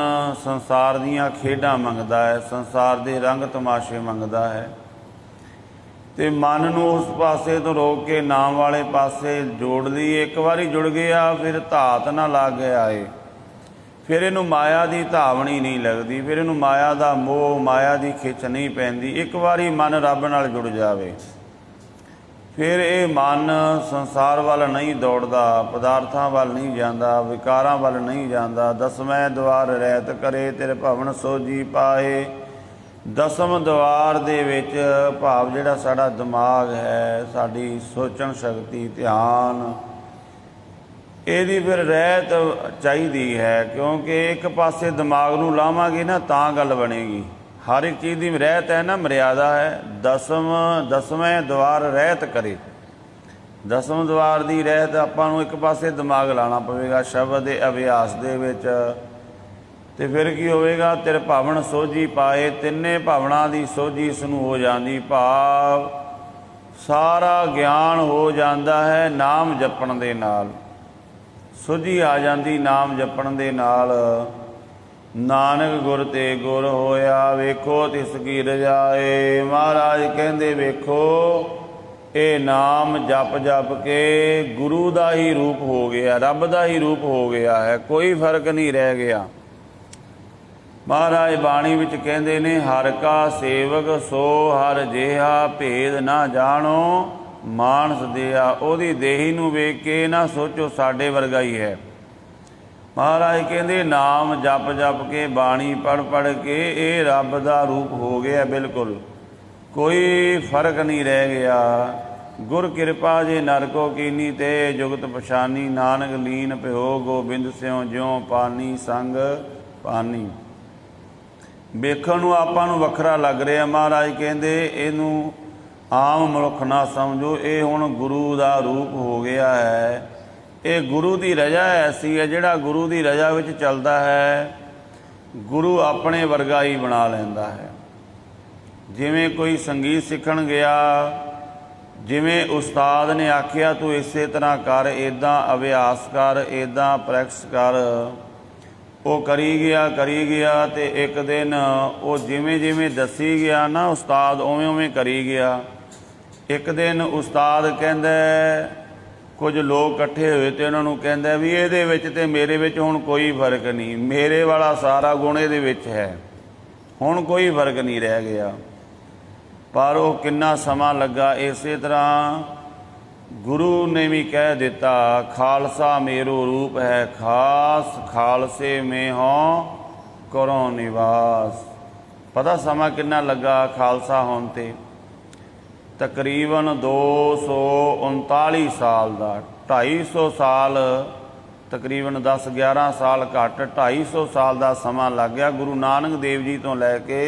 ਸੰਸਾਰ ਦੀਆਂ ਖੇਡਾਂ ਮੰਗਦਾ ਹੈ, ਸੰਸਾਰ ਦੇ ਰੰਗ ਤਮਾਸ਼ੇ ਮੰਗਦਾ ਹੈ। ਤੇ ਮਨ ਨੂੰ ਉਸ ਪਾਸੇ ਤੋਂ ਰੋਕ ਕੇ ਨਾਮ ਵਾਲੇ ਪਾਸੇ ਜੋੜ ਲਈ। ਇੱਕ ਵਾਰੀ ਜੁੜ ਗਿਆ ਫਿਰ ਧਾਤ ਨਾ ਲੱਗ ਆਏ, ਫਿਰ ਇਹਨੂੰ ਮਾਇਆ ਦੀ ਧਾਵਣੀ ਨਹੀਂ ਲੱਗਦੀ, ਫਿਰ ਇਹਨੂੰ ਮਾਇਆ ਦਾ ਮੋਹ, ਮਾਇਆ ਦੀ ਖਿੱਚ ਨਹੀਂ ਪੈਂਦੀ। ਇੱਕ ਵਾਰੀ ਮਨ ਰੱਬ ਨਾਲ ਜੁੜ ਜਾਵੇ ਫਿਰ ਇਹ ਮਨ ਸੰਸਾਰ ਵੱਲ ਨਹੀਂ ਦੌੜਦਾ, ਪਦਾਰਥਾਂ ਵੱਲ ਨਹੀਂ ਜਾਂਦਾ, ਵਿਕਾਰਾਂ ਵੱਲ ਨਹੀਂ ਜਾਂਦਾ। ਦਸਵੇਂ ਦੁਆਰ ਰਹਿਤ ਕਰੇ ਤੇਰੇ ਭਵਨ ਸੋਝੀ ਪਾਏ। ਦਸਮ ਦੁਆਰ ਦੇ ਵਿੱਚ ਭਾਵ ਜਿਹੜਾ ਸਾਡਾ ਦਿਮਾਗ ਹੈ, ਸਾਡੀ ਸੋਚਣ ਸ਼ਕਤੀ, ਧਿਆਨ, ਇਹਦੀ ਫਿਰ ਰਹਿਤ ਚਾਹੀਦੀ ਹੈ, ਕਿਉਂਕਿ ਇੱਕ ਪਾਸੇ ਦਿਮਾਗ ਨੂੰ ਲਾਵਾਂਗੇ ਨਾ ਤਾਂ ਗੱਲ ਬਣੇਗੀ। ਹਰ ਇੱਕ ਚੀਜ਼ ਦੀ ਰਹਿਤ ਹੈ ਨਾ, ਮਰਿਆਦਾ ਹੈ। ਦਸਵੇਂ ਦੁਆਰ ਰਹਿਤ ਕਰੇ, ਦਸਮ ਦੁਆਰ ਦੀ ਰਹਿਤ ਆਪਾਂ ਨੂੰ ਇੱਕ ਪਾਸੇ ਦਿਮਾਗ ਲਾਉਣਾ ਪਵੇਗਾ ਸ਼ਬਦ ਦੇ ਅਭਿਆਸ ਦੇ ਵਿੱਚ, ਤੇ ਫਿਰ ਕੀ ਹੋਵੇਗਾ? ਤੇਰੇ ਭਾਵਨ ਸੋਝੀ ਪਾਏ, ਤਿੰਨੇ ਭਾਵਨਾ ਦੀ ਸੋਝੀ ਇਸ ਨੂੰ ਹੋ ਜਾਂਦੀ, ਭਾਵ ਸਾਰਾ ਗਿਆਨ ਹੋ ਜਾਂਦਾ ਹੈ ਨਾਮ ਜਪਣ ਦੇ ਨਾਲ। ਸੋਝੀ ਆ ਜਾਂਦੀ ਨਾਮ ਜਪਣ ਦੇ ਨਾਲ। ਨਾਨਕ ਗੁਰ ਤੇ ਗੁਰ ਹੋਇਆ, ਵੇਖੋ ਤਿਸ ਕੀ ਰਜਾਏ। ਮਹਾਰਾਜ ਕਹਿੰਦੇ ਵੇਖੋ ਇਹ ਨਾਮ ਜਪ ਜਪ ਕੇ ਗੁਰੂ ਦਾ ਹੀ ਰੂਪ ਹੋ ਗਿਆ, ਰੱਬ ਦਾ ਹੀ ਰੂਪ ਹੋ ਗਿਆ ਹੈ, ਕੋਈ ਫਰਕ ਨਹੀਂ ਰਹਿ ਗਿਆ। ਮਹਾਰਾਜ ਬਾਣੀ ਵਿੱਚ ਕਹਿੰਦੇ ਨੇ, ਹਰ ਕਾ ਸੇਵਕ ਸੋ ਹਰ ਜਿਹਾ, ਭੇਦ ਨਾ ਜਾਣੋ ਮਾਨਸ ਦਿਆ। ਉਹਦੀ ਦੇਹੀ ਨੂੰ ਵੇਖ ਕੇ ਨਾ ਸੋਚੋ ਸਾਡੇ ਵਰਗਾ ਹੀ ਹੈ। ਮਹਾਰਾਜ ਕਹਿੰਦੇ ਨਾਮ ਜਪ ਜਪ ਕੇ ਬਾਣੀ ਪੜ੍ਹ ਪੜ੍ਹ ਕੇ ਇਹ ਰੱਬ ਦਾ ਰੂਪ ਹੋ ਗਿਆ, ਬਿਲਕੁਲ ਕੋਈ ਫਰਕ ਨਹੀਂ ਰਹਿ ਗਿਆ। ਗੁਰ ਕਿਰਪਾ ਜੇ ਨਰ ਕੋ ਕੀਨੀ ਤੇ ਜੁਗਤ ਪਛਾਨੀ, ਨਾਨਕ ਲੀਨ ਭਿਓ ਗੋਬਿੰਦ ਸਿਉ ਜਿਉ ਪਾਨੀ ਸੰਗ ਪਾਨੀ। ਵੇਖਣ ਨੂੰ ਆਪਾਂ ਨੂੰ ਵੱਖਰਾ ਲੱਗ ਰਿਹਾ, ਮਹਾਰਾਜ ਕਹਿੰਦੇ ਇਹਨੂੰ ਆਮ ਮਨੁੱਖ ਨਾ ਸਮਝੋ, ਇਹ ਹੁਣ ਗੁਰੂ ਦਾ ਰੂਪ ਹੋ ਗਿਆ ਹੈ। ਇਹ ਗੁਰੂ ਦੀ ਰਜ਼ਾ ਐਸੀ ਹੈ, ਜਿਹੜਾ ਗੁਰੂ ਦੀ ਰਜ਼ਾ ਵਿੱਚ ਚੱਲਦਾ ਹੈ ਗੁਰੂ ਆਪਣੇ ਵਰਗਾ ਹੀ ਬਣਾ ਲੈਂਦਾ ਹੈ। ਜਿਵੇਂ ਕੋਈ ਸੰਗੀਤ ਸਿੱਖਣ ਗਿਆ, ਜਿਵੇਂ ਉਸਤਾਦ ਨੇ ਆਖਿਆ ਤੂੰ ਇਸੇ ਤਰ੍ਹਾਂ ਕਰ, ਇੱਦਾਂ ਅਭਿਆਸ ਕਰ, ਇੱਦਾਂ ਪ੍ਰੈਕਟਿਸ ਕਰ, ਉਹ ਕਰੀ ਗਿਆ ਤੇ ਇੱਕ ਦਿਨ ਉਹ ਜਿਵੇਂ ਜਿਵੇਂ ਦੱਸੀ ਗਿਆ ਨਾ ਉਸਤਾਦ, ਉਵੇਂ ਉਵੇਂ ਕਰੀ ਗਿਆ। ਇੱਕ ਦਿਨ ਉਸਤਾਦ ਕਹਿੰਦਾ, ਕੁਝ ਲੋਕ ਇਕੱਠੇ ਹੋਏ ਤੇ ਉਹਨਾਂ ਨੂੰ ਕਹਿੰਦਾ ਵੀ ਇਹਦੇ ਵਿੱਚ ਤੇ ਮੇਰੇ ਵਿੱਚ ਹੁਣ ਕੋਈ ਫਰਕ ਨਹੀਂ, ਮੇਰੇ ਵਾਲਾ ਸਾਰਾ ਗੁਣ ਇਹਦੇ ਵਿੱਚ ਹੈ, ਹੁਣ ਕੋਈ ਫਰਕ ਨਹੀਂ ਰਹਿ ਗਿਆ। ਪਰ ਉਹ ਕਿੰਨਾ ਸਮਾਂ ਲੱਗਾ। ਇਸੇ ਤਰ੍ਹਾਂ ਗੁਰੂ ਨੇ ਵੀ ਕਹਿ ਦਿੱਤਾ, ਖਾਲਸਾ ਮੇਰੋ ਰੂਪ ਹੈ ਖਾਸ, ਖਾਲਸੇ ਮੇਂ ਹੋਂ ਕਰੋ ਨਿਵਾਸ। ਪਤਾ ਸਮਾਂ ਕਿੰਨਾ ਲੱਗਾ ਖਾਲਸਾ ਹੋਣ ਤੇ? ਤਕਰੀਬਨ 239 ਸਾਲ ਦਾ, 250 ਸਾਲ, ਤਕਰੀਬਨ 10-11 ਸਾਲ ਘੱਟ, 250 ਸਾਲ ਦਾ ਸਮਾਂ ਲੱਗ ਗਿਆ। ਗੁਰੂ ਨਾਨਕ ਦੇਵ ਜੀ ਤੋਂ ਲੈ ਕੇ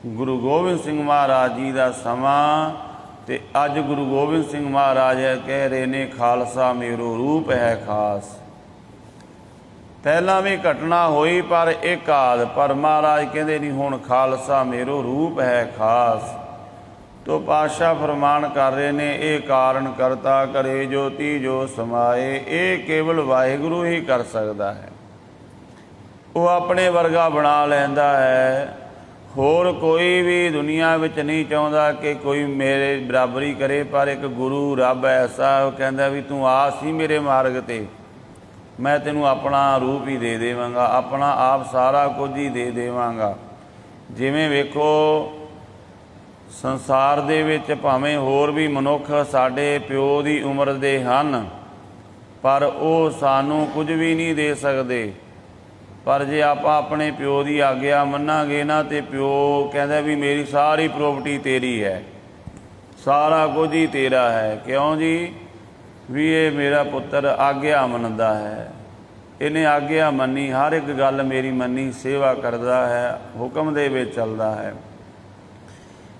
ਗੁਰੂ ਗੋਬਿੰਦ ਸਿੰਘ ਮਹਾਰਾਜ ਜੀ ਦਾ ਸਮਾਂ। ਤੇ ਅੱਜ ਗੁਰੂ ਗੋਬਿੰਦ ਸਿੰਘ ਮਹਾਰਾਜ ਕਹਿ ਰਹੇ ਨੇ ਖਾਲਸਾ ਮੇਰੋ ਰੂਪ ਹੈ ਖਾਸ। ਪਹਿਲਾਂ ਵੀ ਘਟਨਾ ਹੋਈ ਪਰ ਇਕਾਦ, ਪਰ ਮਹਾਰਾਜ ਕਹਿੰਦੇ ਨਹੀਂ ਹੁਣ ਖਾਲਸਾ ਮੇਰੋ ਰੂਪ ਹੈ ਖਾਸ। ਤੋ ਪਾਤਸ਼ਾਹ ਫਰਮਾਨ ਕਰ ਰਹੇ ਨੇ, ਇਹ ਕਾਰਨ ਕਰਤਾ ਕਰੇ ਜੋਤੀ ਜੋ ਸਮਾਏ। ਇਹ ਕੇਵਲ ਵਾਹਿਗੁਰੂ ਹੀ ਕਰ ਸਕਦਾ ਹੈ, ਉਹ ਆਪਣੇ ਵਰਗਾ ਬਣਾ ਲੈਂਦਾ ਹੈ। ਹੋਰ ਕੋਈ ਵੀ ਦੁਨੀਆ ਵਿੱਚ ਨਹੀਂ ਚਾਹੁੰਦਾ ਕਿ ਕੋਈ ਮੇਰੇ ਬਰਾਬਰੀ ਕਰੇ, ਪਰ ਇੱਕ ਗੁਰੂ ਰੱਬ ਐਸਾ, ਉਹ ਕਹਿੰਦਾ ਵੀ ਤੂੰ ਆ ਸੀ ਮੇਰੇ ਮਾਰਗ 'ਤੇ, ਮੈਂ ਤੈਨੂੰ ਆਪਣਾ ਰੂਪ ਹੀ ਦੇ ਦੇਵਾਂਗਾ, ਆਪਣਾ ਆਪ ਸਾਰਾ ਕੁਝ ਹੀ ਦੇ ਦੇਵਾਂਗਾ। ਜਿਵੇਂ ਵੇਖੋ ਸੰਸਾਰ ਦੇ ਵਿੱਚ ਭਾਵੇਂ ਹੋਰ ਵੀ ਮਨੁੱਖ ਸਾਡੇ ਪਿਓ ਦੀ ਉਮਰ ਦੇ ਹਨ, ਪਰ ਉਹ ਸਾਨੂੰ ਕੁਝ ਵੀ ਨਹੀਂ ਦੇ ਸਕਦੇ। ਪਰ ਜੇ ਆਪਾਂ ਆਪਣੇ ਪਿਓ ਦੀ ਆਗਿਆ ਮੰਨਾਂਗੇ ਨਾ, ਤੇ ਪਿਓ ਕਹਿੰਦਾ ਵੀ ਮੇਰੀ ਸਾਰੀ ਪ੍ਰੋਪਰਟੀ ਤੇਰੀ ਹੈ, ਸਾਰਾ ਕੁਝ ਹੀ ਤੇਰਾ ਹੈ। ਕਿਉਂ ਜੀ? ਵੀ ਇਹ ਮੇਰਾ ਪੁੱਤਰ ਆਗਿਆ ਮੰਨਦਾ ਹੈ, ਇਹਨੇ ਆਗਿਆ ਮੰਨੀ, ਹਰ ਇੱਕ ਗੱਲ ਮੇਰੀ ਮੰਨੀ, ਸੇਵਾ ਕਰਦਾ ਹੈ, ਹੁਕਮ ਦੇ ਵਿੱਚ ਚੱਲਦਾ ਹੈ।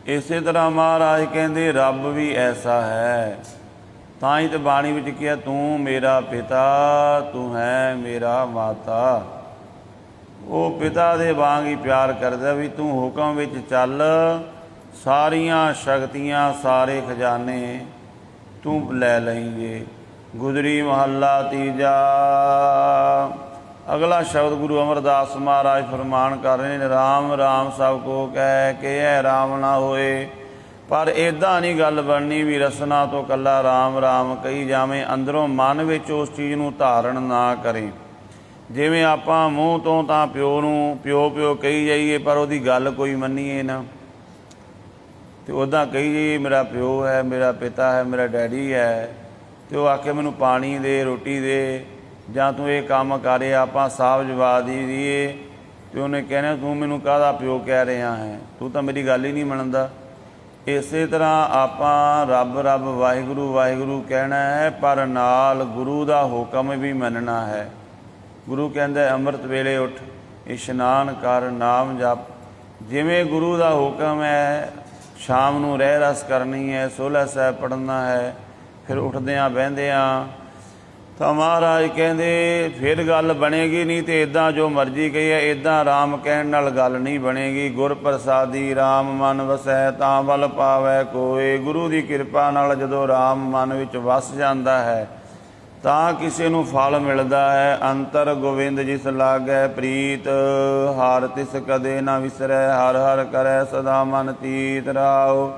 ਇਸੇ ਤਰ੍ਹਾਂ ਮਹਾਰਾਜ ਕਹਿੰਦੇ ਰੱਬ ਵੀ ਐਸਾ ਹੈ। ਤਾਂ ਹੀ ਤਾਂ ਬਾਣੀ ਵਿੱਚ ਕਿਹਾ, ਤੂੰ ਮੇਰਾ ਪਿਤਾ ਤੂੰ ਹੈ ਮੇਰਾ ਮਾਤਾ। ਉਹ ਪਿਤਾ ਦੇ ਵਾਂਗ ਹੀ ਪਿਆਰ ਕਰਦਾ ਵੀ ਤੂੰ ਹੁਕਮ ਵਿੱਚ ਚੱਲ, ਸਾਰੀਆਂ ਸ਼ਕਤੀਆਂ ਸਾਰੇ ਖਜ਼ਾਨੇ ਤੂੰ ਲੈ ਲਈਏ। ਗੁਜਰੀ ਮਹੱਲਾ ਤੀਜਾ। ਅਗਲਾ ਸ਼ਬਦ ਗੁਰੂ ਅਮਰਦਾਸ ਮਹਾਰਾਜ ਫਰਮਾਨ ਕਰ ਰਹੇ ਨੇ, ਰਾਮ ਰਾਮ ਸਭ ਕੋ ਕਹਿ ਕੇ ਐ ਰਾਮ ਨਾ ਹੋਏ। ਪਰ ਇੱਦਾਂ ਨਹੀਂ ਗੱਲ ਬਣਨੀ ਵੀ ਰਸਨਾ ਤੋਂ ਇਕੱਲਾ ਰਾਮ ਰਾਮ ਕਹੀ ਜਾਵੇਂ, ਅੰਦਰੋਂ ਮਨ ਵਿੱਚ ਉਸ ਚੀਜ਼ ਨੂੰ ਧਾਰਨ ਨਾ ਕਰੇ। ਜਿਵੇਂ ਆਪਾਂ ਮੂੰਹ ਤੋਂ ਤਾਂ ਪਿਓ ਨੂੰ ਪਿਓ ਪਿਓ ਕਹੀ ਜਾਈਏ, ਪਰ ਉਹਦੀ ਗੱਲ ਕੋਈ ਮੰਨੀਏ ਨਾ, ਅਤੇ ਉੱਦਾਂ ਕਹੀ ਜਾਈਏ ਮੇਰਾ ਪਿਓ ਹੈ, ਮੇਰਾ ਪਿਤਾ ਹੈ, ਮੇਰਾ ਡੈਡੀ ਹੈ, ਅਤੇ ਉਹ ਆਖੇ ਮੈਨੂੰ ਪਾਣੀ ਦੇ, ਰੋਟੀ ਦੇ, ਜਾਂ ਤੂੰ ਇਹ ਕੰਮ ਕਰੇ, ਆਪਾਂ ਸਾਫ਼ ਜਵਾਬ ਦੇ ਦਈਏ, ਅਤੇ ਉਹਨੇ ਕਹਿਣਾ ਤੂੰ ਮੈਨੂੰ ਕਾਹਦਾ ਪਿਓ ਕਹਿ ਰਿਹਾ ਹੈ, ਤੂੰ ਤਾਂ ਮੇਰੀ ਗੱਲ ਹੀ ਨਹੀਂ ਮੰਨਦਾ। ਇਸੇ ਤਰ੍ਹਾਂ ਆਪਾਂ ਰੱਬ ਰੱਬ ਵਾਹਿਗੁਰੂ ਵਾਹਿਗੁਰੂ ਕਹਿਣਾ ਹੈ, ਪਰ ਨਾਲ ਗੁਰੂ ਦਾ ਹੁਕਮ ਵੀ ਮੰਨਣਾ ਹੈ। ਗੁਰੂ ਕਹਿੰਦਾ ਅੰਮ੍ਰਿਤ ਵੇਲੇ ਉੱਠ, ਇਸ਼ਨਾਨ ਕਰ, ਨਾਮ ਜਪ। ਜਿਵੇਂ ਗੁਰੂ ਦਾ ਹੁਕਮ ਹੈ, ਸ਼ਾਮ ਨੂੰ ਰਹਿ ਰਸ ਕਰਨੀ ਹੈ, ਸੋਲ੍ਹਾ ਸਾਹਿਬ ਪੜ੍ਹਨਾ ਹੈ, ਫਿਰ ਉੱਠਦਿਆਂ ਬਹਿੰਦਿਆਂ ਤਾਂ ਮਹਾਰਾਜ ਕਹਿੰਦੇ ਫਿਰ ਗੱਲ ਬਣੇਗੀ ਨਹੀਂ। ਤੇ ਇੱਦਾਂ ਜੋ ਮਰਜ਼ੀ ਕਹੀ ਹੈ, ਇੱਦਾਂ ਰਾਮ ਕਹਿਣ ਨਾਲ ਗੱਲ ਨਹੀਂ ਬਣੇਗੀ। ਗੁਰ ਪ੍ਰਸਾਦੀ ਰਾਮ ਮਨ ਵਸੈ, ਤਾਂ ਬਲ ਪਾਵੈ ਕੋਏ। ਗੁਰੂ ਦੀ ਕਿਰਪਾ ਨਾਲ ਜਦੋਂ ਰਾਮ ਮਨ ਵਿੱਚ ਵਸ ਜਾਂਦਾ ਹੈ ਤਾਂ ਕਿਸੇ ਨੂੰ ਫਲ ਮਿਲਦਾ ਹੈ। ਅੰਤਰ ਗੋਬਿੰਦ ਜਿਸ ਲਾਗੈ ਪ੍ਰੀਤ, ਹਰ ਤਿਸ ਕਦੇ ਨਾ ਵਿਸਰੈ, ਹਰ ਹਰ ਕਰੈ ਸਦਾ ਮਨ ਤੀਤ। ਰਾਉ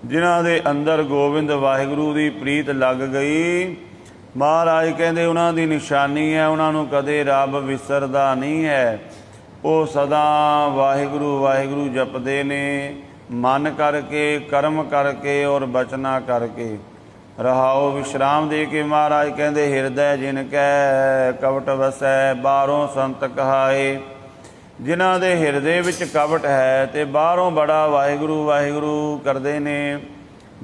ਜਿਨ੍ਹਾਂ ਦੇ ਅੰਦਰ ਗੋਬਿੰਦ ਵਾਹਿਗੁਰੂ ਦੀ ਪ੍ਰੀਤ ਲੱਗ ਗਈ, ਮਹਾਰਾਜ ਕਹਿੰਦੇ ਉਹਨਾਂ ਦੀ ਨਿਸ਼ਾਨੀ ਹੈ, ਉਹਨਾਂ ਨੂੰ ਕਦੇ ਰੱਬ ਵਿਸਰਦਾ ਨਹੀਂ ਹੈ। ਉਹ ਸਦਾ ਵਾਹਿਗੁਰੂ ਵਾਹਿਗੁਰੂ ਜਪਦੇ ਨੇ, ਮਨ ਕਰਕੇ, ਕਰਮ ਕਰਕੇ ਔਰ ਬਚਨਾ ਕਰਕੇ। ਰਹਾਉ ਵਿਸ਼ਰਾਮ ਦੇ ਕੇ ਮਹਾਰਾਜ ਕਹਿੰਦੇ ਹਿਰਦੈ ਜਿਨ ਕੈ ਕਵਟ ਵਸੈ, ਬਾਹਰੋਂ ਸੰਤ ਕਹਾਏ। ਜਿਨ੍ਹਾਂ ਦੇ ਹਿਰਦੇ ਵਿੱਚ ਕਵਟ ਹੈ ਤੇ ਬਾਹਰੋਂ ਬੜਾ ਵਾਹਿਗੁਰੂ ਵਾਹਿਗੁਰੂ ਕਰਦੇ ਨੇ,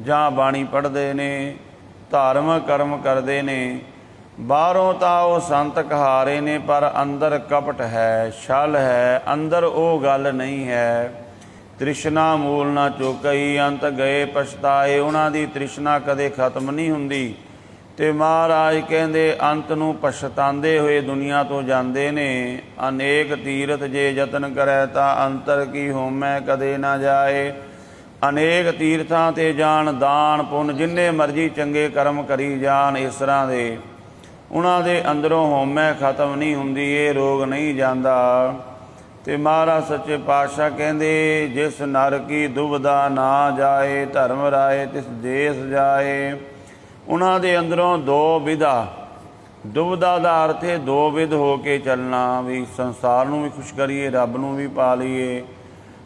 ਜਾਂ ਬਾਣੀ ਪੜ੍ਹਦੇ ਨੇ, ਧਾਰਮਿਕ ਕਰਮ ਕਰਦੇ ਨੇ, ਬਾਹਰੋਂ ਤਾਂ ਉਹ ਸੰਤ ਕਹਾਰੇ ਨੇ, ਪਰ ਅੰਦਰ ਕਪਟ ਹੈ, ਛਲ ਹੈ, ਅੰਦਰ ਉਹ ਗੱਲ ਨਹੀਂ ਹੈ। ਤ੍ਰਿਸ਼ਨਾ ਮੂਲ ਨਾ ਚੁਕਈ, ਅੰਤ ਗਏ ਪਛਤਾਏ। ਉਹਨਾਂ ਦੀ ਤ੍ਰਿਸ਼ਨਾ ਕਦੇ ਖਤਮ ਨਹੀਂ ਹੁੰਦੀ ਤੇ ਮਹਾਰਾਜ ਕਹਿੰਦੇ ਅੰਤ ਨੂੰ ਪਛਤਾਉਂਦੇ ਹੋਏ ਦੁਨੀਆ ਤੋਂ ਜਾਂਦੇ ਨੇ। ਅਨੇਕ ਤੀਰਥ ਜੇ ਯਤਨ ਕਰੈ, ਤਾਂ ਅੰਤਰ ਕੀ ਹੋਮੈ ਕਦੇ ਨਾ ਜਾਏ। ਅਨੇਕ ਤੀਰਥਾਂ 'ਤੇ ਜਾਣ, ਦਾਨ ਪੁੰਨ ਜਿੰਨੇ ਮਰਜ਼ੀ ਚੰਗੇ ਕਰਮ ਕਰੀ ਜਾਣ ਇਸ ਤਰ੍ਹਾਂ ਦੇ, ਉਹਨਾਂ ਦੇ ਅੰਦਰੋਂ ਹੋਮੈ ਖਤਮ ਨਹੀਂ ਹੁੰਦੀ, ਇਹ ਰੋਗ ਨਹੀਂ ਜਾਂਦਾ। ਤੇ ਮਹਾਰਾਜ ਸੱਚੇ ਪਾਤਸ਼ਾਹ ਕਹਿੰਦੇ ਜਿਸ ਨਰ ਕੀ ਦੁਬਦਾ ਨਾ ਜਾਏ, ਧਰਮ ਰਾਏ ਤਿਸ ਦੇਸ ਜਾਏ। ਉਹਨਾਂ ਦੇ ਅੰਦਰੋਂ ਦੋ ਵਿਧਾ, ਦੁਬਦਾ ਦਾ ਅਰਥ ਹੈ ਦੋ ਵਿਧ ਹੋ ਕੇ ਚੱਲਣਾ, ਵੀ ਸੰਸਾਰ ਨੂੰ ਵੀ ਖੁਸ਼ ਕਰੀਏ, ਰੱਬ ਨੂੰ ਵੀ ਪਾ ਲਈਏ।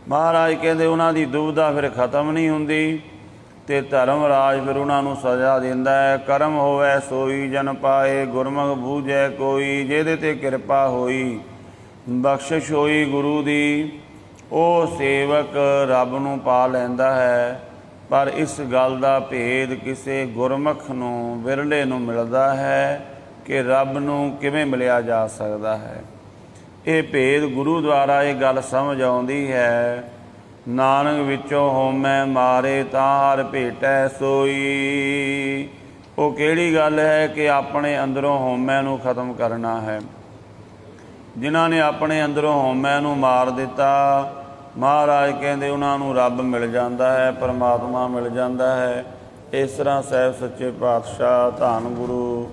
ਮਹਾਰਾਜ ਕਹਿੰਦੇ ਉਹਨਾਂ ਦੀ ਦੁਬਦਾ ਫਿਰ ਖਤਮ ਨਹੀਂ ਹੁੰਦੀ ਤੇ ਧਰਮ ਰਾਜ ਫਿਰ ਉਹਨਾਂ ਨੂੰ ਸਜ਼ਾ ਦਿੰਦਾ ਹੈ। ਕਰਮ ਹੋਵੇ ਸੋਈ ਜਨ ਪਾਏ, ਗੁਰਮੁਖ ਬੂਝੈ ਕੋਈ। ਜਿਹਦੇ 'ਤੇ ਕਿਰਪਾ ਹੋਈ, ਬਖਸ਼ਿਸ਼ ਹੋਈ ਗੁਰੂ ਦੀ, ਉਹ ਸੇਵਕ ਰੱਬ ਨੂੰ ਪਾ ਲੈਂਦਾ ਹੈ। ਪਰ ਇਸ ਗੱਲ ਦਾ ਭੇਦ ਕਿਸੇ ਗੁਰਮੁਖ ਨੂੰ, ਵਿਰਲੇ ਨੂੰ ਮਿਲਦਾ ਹੈ ਕਿ ਰੱਬ ਨੂੰ ਕਿਵੇਂ ਮਿਲਿਆ ਜਾ ਸਕਦਾ ਹੈ। ਇਹ ਭੇਦ ਗੁਰੂ ਦੁਆਰਾ ਇਹ ਗੱਲ ਸਮਝ ਆਉਂਦੀ ਹੈ। ਨਾਨਕ ਵਿੱਚੋਂ ਹੋਮੈ ਮਾਰੇ, ਤਾਂ ਹਰ ਭੇਟੈ ਸੋਈ। ਉਹ ਕਿਹੜੀ ਗੱਲ ਹੈ ਕਿ ਆਪਣੇ ਅੰਦਰੋਂ ਹੋਮੈ ਨੂੰ ਖਤਮ ਕਰਨਾ ਹੈ। ਜਿਨ੍ਹਾਂ ਨੇ ਆਪਣੇ ਅੰਦਰੋਂ ਹੋਮੈ ਨੂੰ ਮਾਰ ਦਿੱਤਾ, ਮਹਾਰਾਜ ਕਹਿੰਦੇ ਉਹਨਾਂ ਨੂੰ ਰੱਬ ਮਿਲ ਜਾਂਦਾ ਹੈ, ਪਰਮਾਤਮਾ ਮਿਲ ਜਾਂਦਾ ਹੈ। ਇਸ ਤਰ੍ਹਾਂ ਸਾਹਿਬ ਸੱਚੇ ਪਾਤਸ਼ਾਹ ਧੰਨ ਗੁਰੂ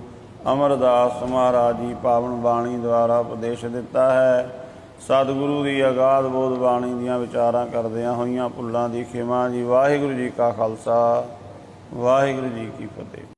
ਅਮਰਦਾਸ ਮਹਾਰਾਜ ਜੀ ਪਾਵਨ ਬਾਣੀ ਦੁਆਰਾ ਉਪਦੇਸ਼ ਦਿੱਤਾ ਹੈ। ਸਤਿਗੁਰੂ ਦੀ ਅਗਾਧ ਬੋਧ ਬਾਣੀ ਦੀਆਂ ਵਿਚਾਰਾਂ ਕਰਦਿਆਂ ਹੋਈਆਂ ਭੁੱਲਾਂ ਦੀ ਖਿਮਾ ਜੀ। ਵਾਹਿਗੁਰੂ ਜੀ ਕਾ ਖਾਲਸਾ, ਵਾਹਿਗੁਰੂ ਜੀ ਕੀ ਫਤਿਹ।